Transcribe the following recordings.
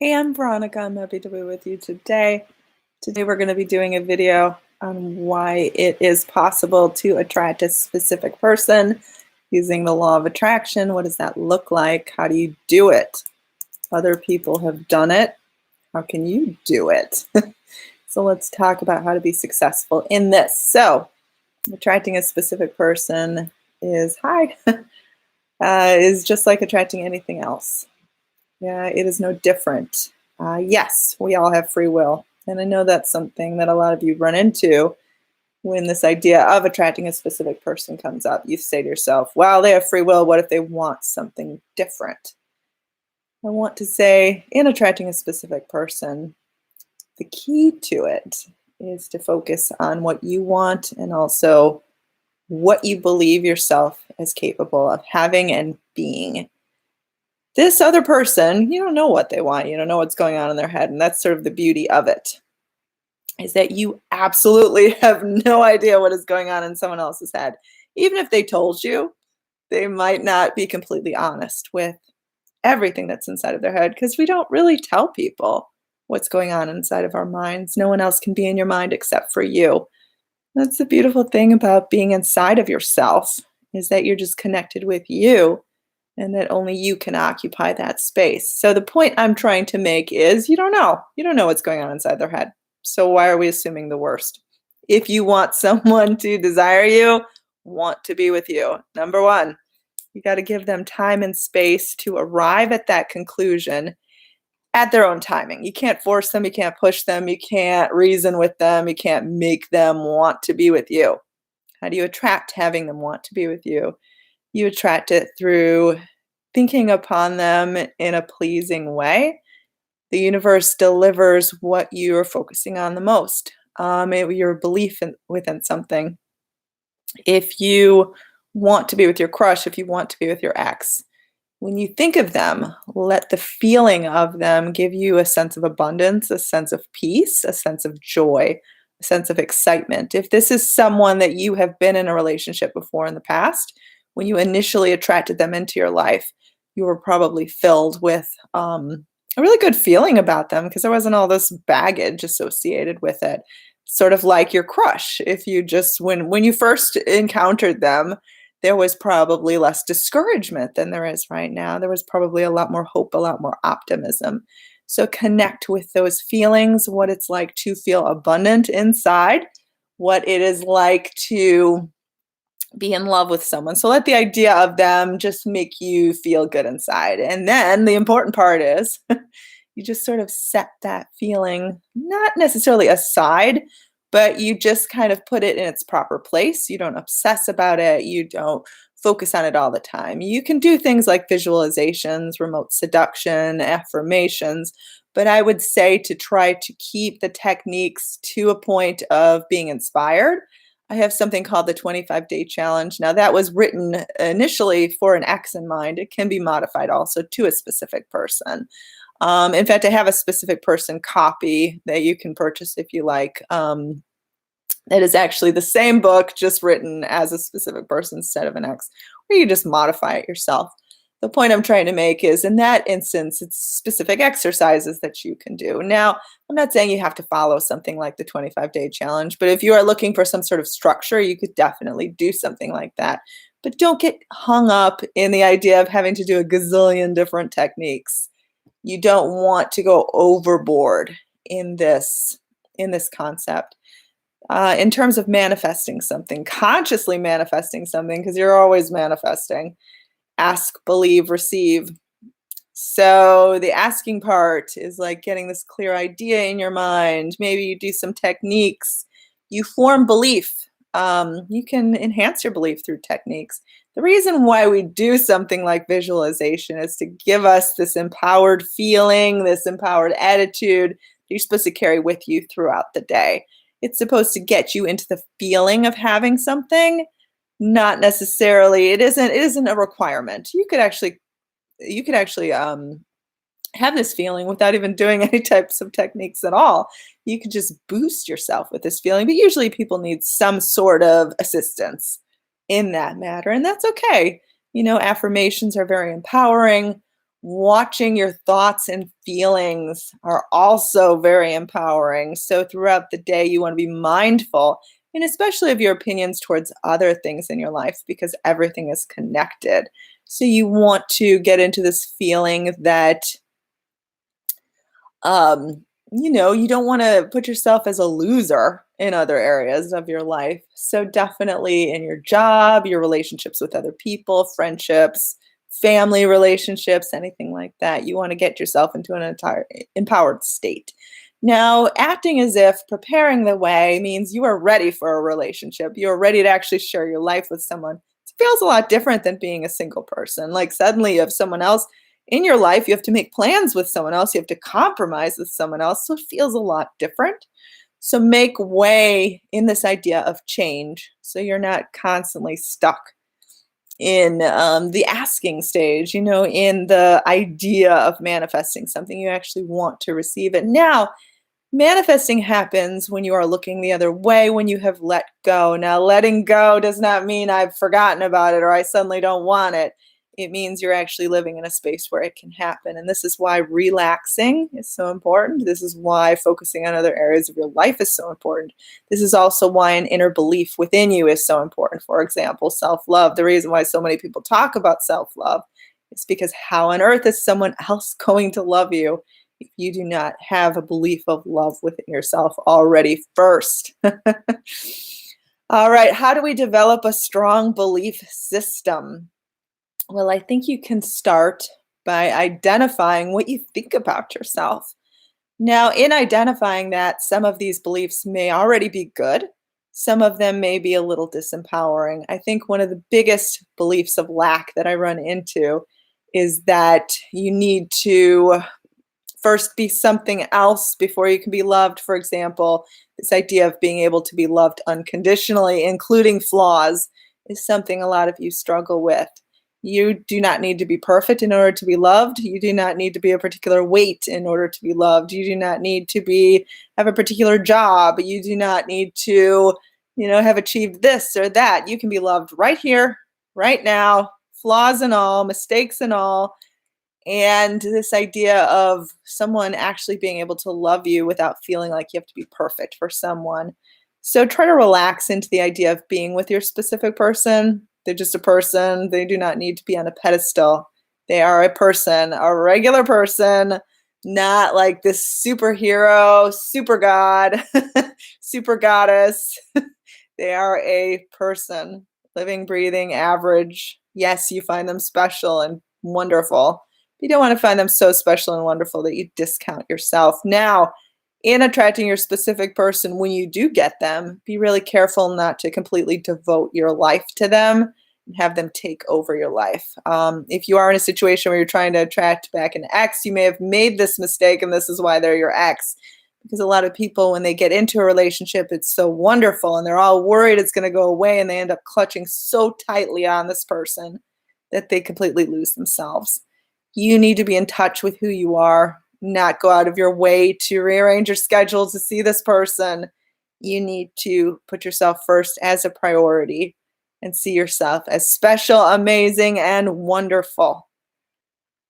Hey, I'm Veronica. I'm happy to be with you today. Today we're going to be doing a video on why it is possible to attract a specific person using the law of attraction. What does that look like? How do you do it? Other people have done it. How can you do it? So let's talk about how to be successful in this. So attracting a specific person is is just like attracting anything else. Yeah, it is no different. Yes, we all have free will. And I know that's something that a lot of you run into when this idea of attracting a specific person comes up. You say to yourself, well, they have free will. What if they want something different? I want to say, in attracting a specific person, the key to it is to focus on what you want and also what you believe yourself is capable of having and being. This other person, you don't know what they want. You don't know what's going on in their head. And that's sort of the beauty of it, is that you absolutely have no idea what is going on in someone else's head. Even if they told you, they might not be completely honest with everything that's inside of their head, because we don't really tell people what's going on inside of our minds. No one else can be in your mind except for you. That's the beautiful thing about being inside of yourself, is that you're just connected with you, and that only you can occupy that space. So the point I'm trying to make is you don't know. You don't know what's going on inside their head. So why are we assuming the worst? If you want someone to desire you, want to be with you, number one, you got to give them time and space to arrive at that conclusion at their own timing. You can't force them. You can't push them. You can't reason with them. You can't make them want to be with you. How do you attract having them want to be with you? You attract it through thinking upon them in a pleasing way. The universe delivers what you're focusing on the most, your belief within something. If you want to be with your crush, if you want to be with your ex, when you think of them, let the feeling of them give you a sense of abundance, a sense of peace, a sense of joy, a sense of excitement. If this is someone that you have been in a relationship before in the past, when you initially attracted them into your life, you were probably filled with a really good feeling about them, because there wasn't all this baggage associated with it. Sort of like your crush. If you just, when you first encountered them, there was probably less discouragement than there is right now. There was probably a lot more hope, a lot more optimism. So connect with those feelings, what it's like to feel abundant inside, what it is like to be in love with someone. So let the idea of them just make you feel good inside. And then the important part is you just sort of set that feeling, not necessarily aside, but you just kind of put it in its proper place. You don't obsess about it. You don't focus on it all the time. You can do things like visualizations, remote seduction, affirmations, but I would say to try to keep the techniques to a point of being inspired. I have something called the 25-day challenge. Now, that was written initially for an ex in mind. It can be modified also to a specific person. In fact, I have a specific person copy that you can purchase if you like. It is actually the same book, just written as a specific person instead of an ex, or you just modify it yourself. The point I'm trying to make is, in that instance, it's specific exercises that you can do. Now, I'm not saying you have to follow something like the 25-day challenge, but if you are looking for some sort of structure, you could definitely do something like that. But don't get hung up in the idea of having to do a gazillion different techniques. You don't want to go overboard in this concept. In terms of manifesting something, consciously manifesting something, because you're always manifesting. Ask, believe, receive. So the asking part is like getting this clear idea in your mind. Maybe you do some techniques. You form belief. You can enhance your belief through techniques. The reason why we do something like visualization is to give us this empowered feeling, this empowered attitude that you're supposed to carry with you throughout the day. It's supposed to get you into the feeling of having something, not necessarily, it isn't a requirement. You could actually have this feeling without even doing any types of techniques at all. You could just boost yourself with this feeling, but usually people need some sort of assistance in that matter, and that's okay. Affirmations are very empowering. Watching your thoughts and feelings are also very empowering. So, throughout the day, you want to be mindful, and especially of your opinions towards other things in your life, because everything is connected. So, you want to get into this feeling that you don't want to put yourself as a loser in other areas of your life. So definitely in your job, your relationships with other people, friendships, family relationships, anything like that. You want to get yourself into an entire empowered state. Now, acting as if preparing the way means you are ready for a relationship. You are ready to actually share your life with someone. It feels a lot different than being a single person. Like suddenly you have someone else in your life, you have to make plans with someone else, you have to compromise with someone else. So it feels a lot different. So make way in this idea of change so you're not constantly stuck in the asking stage, in the idea of manifesting something. You actually want to receive it. Now, manifesting happens when you are looking the other way, when you have let go. Now, letting go does not mean I've forgotten about it or I suddenly don't want it. It means you're actually living in a space where it can happen. And this is why relaxing is so important. This is why focusing on other areas of your life is so important. This is also why an inner belief within you is so important. For example, self love. The reason why so many people talk about self love is because how on earth is someone else going to love you if you do not have a belief of love within yourself already first? All right, how do we develop a strong belief system? Well, I think you can start by identifying what you think about yourself. Now, in identifying that, some of these beliefs may already be good, some of them may be a little disempowering. I think one of the biggest beliefs of lack that I run into is that you need to first be something else before you can be loved. For example, this idea of being able to be loved unconditionally, including flaws, is something a lot of you struggle with. You do not need to be perfect in order to be loved. You do not need to be a particular weight in order to be loved. You do not need to have a particular job. You do not need to, have achieved this or that. You can be loved right here, right now, flaws and all, mistakes and all. And this idea of someone actually being able to love you without feeling like you have to be perfect for someone. So try to relax into the idea of being with your specific person. They're just a person. They do not need to be on a pedestal. They are a person, a regular person, not like this superhero, super god, super goddess. They are a person, living, breathing, average. Yes, you find them special and wonderful. You don't want to find them so special and wonderful that you discount yourself. Now, in attracting your specific person, when you do get them, be really careful not to completely devote your life to them and have them take over your life. If you are in a situation where you're trying to attract back an ex, you may have made this mistake, and this is why they're your ex. Because a lot of people, when they get into a relationship, it's so wonderful, and they're all worried it's going to go away, and they end up clutching so tightly on this person that they completely lose themselves. You need to be in touch with who you are, not go out of your way to rearrange your schedule to see this person. You need to put yourself first as a priority and see yourself as special, amazing, and wonderful.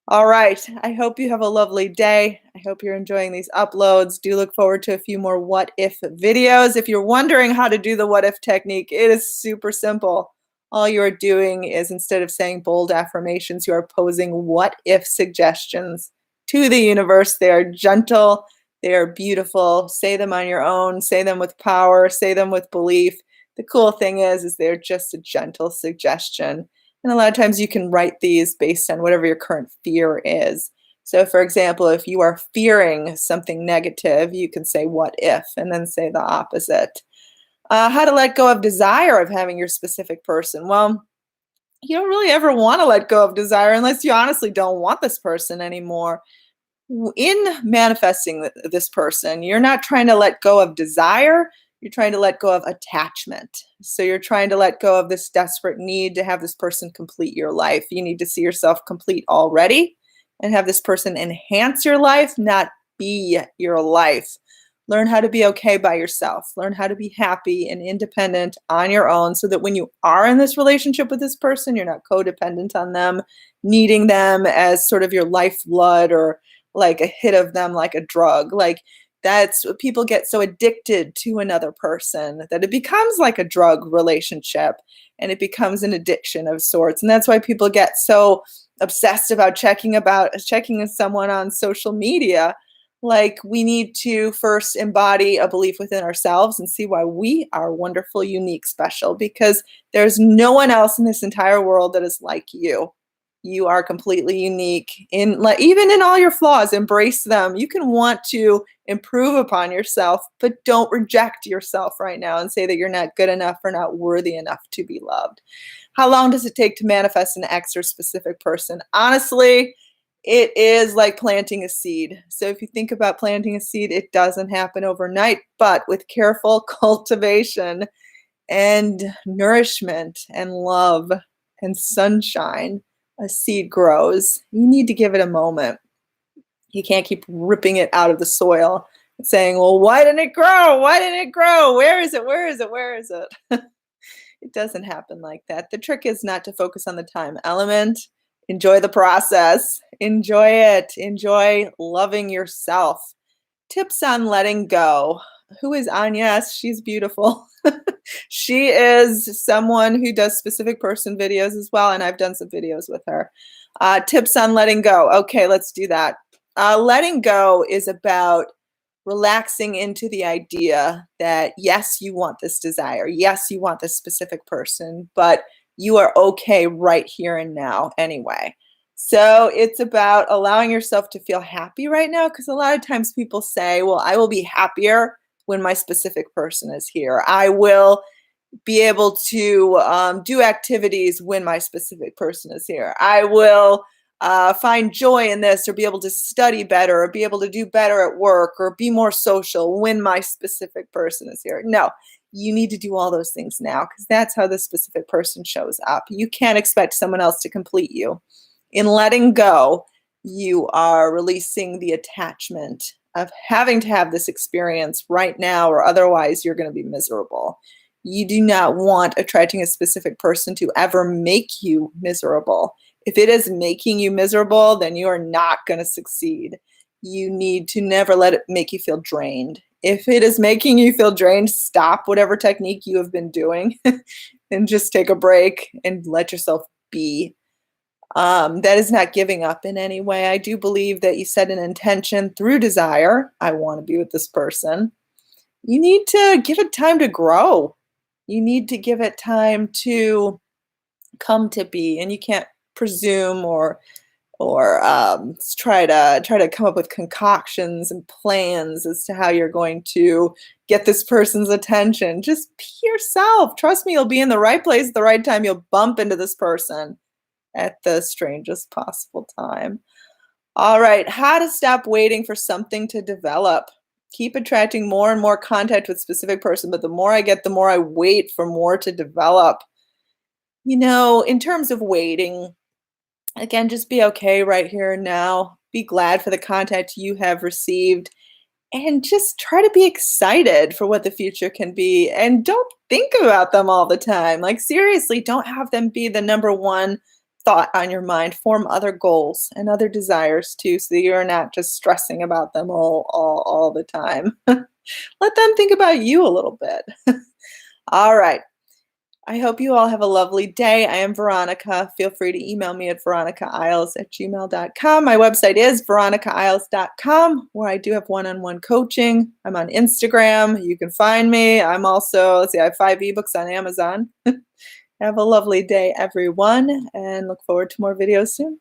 All right. I hope you have a lovely day. I hope you're enjoying these uploads. Do look forward to a few more what if videos. If you're wondering how to do the what if technique, it is super simple. All you're doing is, instead of saying bold affirmations, you are posing what if suggestions to the universe. They are gentle, they are beautiful. Say them on your own, say them with power, say them with belief. The cool thing is they're just a gentle suggestion. And a lot of times you can write these based on whatever your current fear is. So, for example, if you are fearing something negative, you can say what if and then say the opposite. How to let go of desire of having your specific person. Well, you don't really ever want to let go of desire unless you honestly don't want this person anymore. In manifesting this person, you're not trying to let go of desire, you're trying to let go of attachment. So you're trying to let go of this desperate need to have this person complete your life. You need to see yourself complete already and have this person enhance your life, not be your life. Learn how to be okay by yourself. Learn how to be happy and independent on your own so that when you are in this relationship with this person, you're not codependent on them, needing them as sort of your lifeblood or like a hit of them like a drug. Like that's what people get so addicted to another person that it becomes like a drug relationship and it becomes an addiction of sorts. And that's why people get so obsessed about checking someone on social media. Like we need to first embody a belief within ourselves and see why we are wonderful, unique, special, because there's no one else in this entire world that is like you. You are completely unique in like even in all your flaws, embrace them. You can want to improve upon yourself, but don't reject yourself right now and say that you're not good enough or not worthy enough to be loved. How long does it take to manifest an ex or specific person? Honestly, it is like planting a seed. So if you think about planting a seed, it doesn't happen overnight, but with careful cultivation and nourishment and love and sunshine, a seed grows. You need to give it a moment. You can't keep ripping it out of the soil and saying, well, why didn't it grow? Why didn't it grow? Where is it? Where is it? Where is it? It doesn't happen like that. The trick is not to focus on the time element. Enjoy the process. Enjoy it. Enjoy loving yourself. Tips on letting go. Who is Anya? She's beautiful. She is someone who does specific person videos as well, and I've done some videos with her. Tips on letting go. Okay, let's do that. Letting go is about relaxing into the idea that yes, you want this desire. Yes, you want this specific person, but you are okay right here and now anyway. So it's about allowing yourself to feel happy right now, because a lot of times people say, well, I will be happier when my specific person is here. I will be able to do activities when my specific person is here. I will find joy in this, or be able to study better, or be able to do better at work, or be more social when my specific person is here. No, you need to do all those things now, because that's how the specific person shows up. You can't expect someone else to complete you. In letting go, you are releasing the attachment of having to have this experience right now, or otherwise you're going to be miserable. You do not want attracting a specific person to ever make you miserable. If it is making you miserable, then you are not going to succeed. You need to never let it make you feel drained. If it is making you feel drained, stop whatever technique you have been doing and just take a break and let yourself be. That is not giving up in any way. I do believe that you set an intention through desire. I want to be with this person. You need to give it time to grow. You need to give it time to come to be, and you can't presume or try to come up with concoctions and plans as to how you're going to get this person's attention. Just be yourself. Trust me, you'll be in the right place at the right time. You'll bump into this person at the strangest possible time. All right, how to stop waiting for something to develop. Keep attracting more and more contact with specific person, but the more I get, the more I wait for more to develop. You know, in terms of waiting, again, just be okay right here and now. Be glad for the contact you have received, and just try to be excited for what the future can be. And don't think about them all the time. Like, seriously, don't have them be the number one thought on your mind. Form other goals and other desires too, so that you're not just stressing about them all the time. Let them think about you a little bit. All right. I hope you all have a lovely day. I am Veronica. Feel free to email me at veronicaisles@gmail.com. My website is veronicaisles.com, where I do have one-on-one coaching. I'm on Instagram. You can find me. I'm also, let's see, I have 5 eBooks on Amazon. Have a lovely day, everyone, and look forward to more videos soon.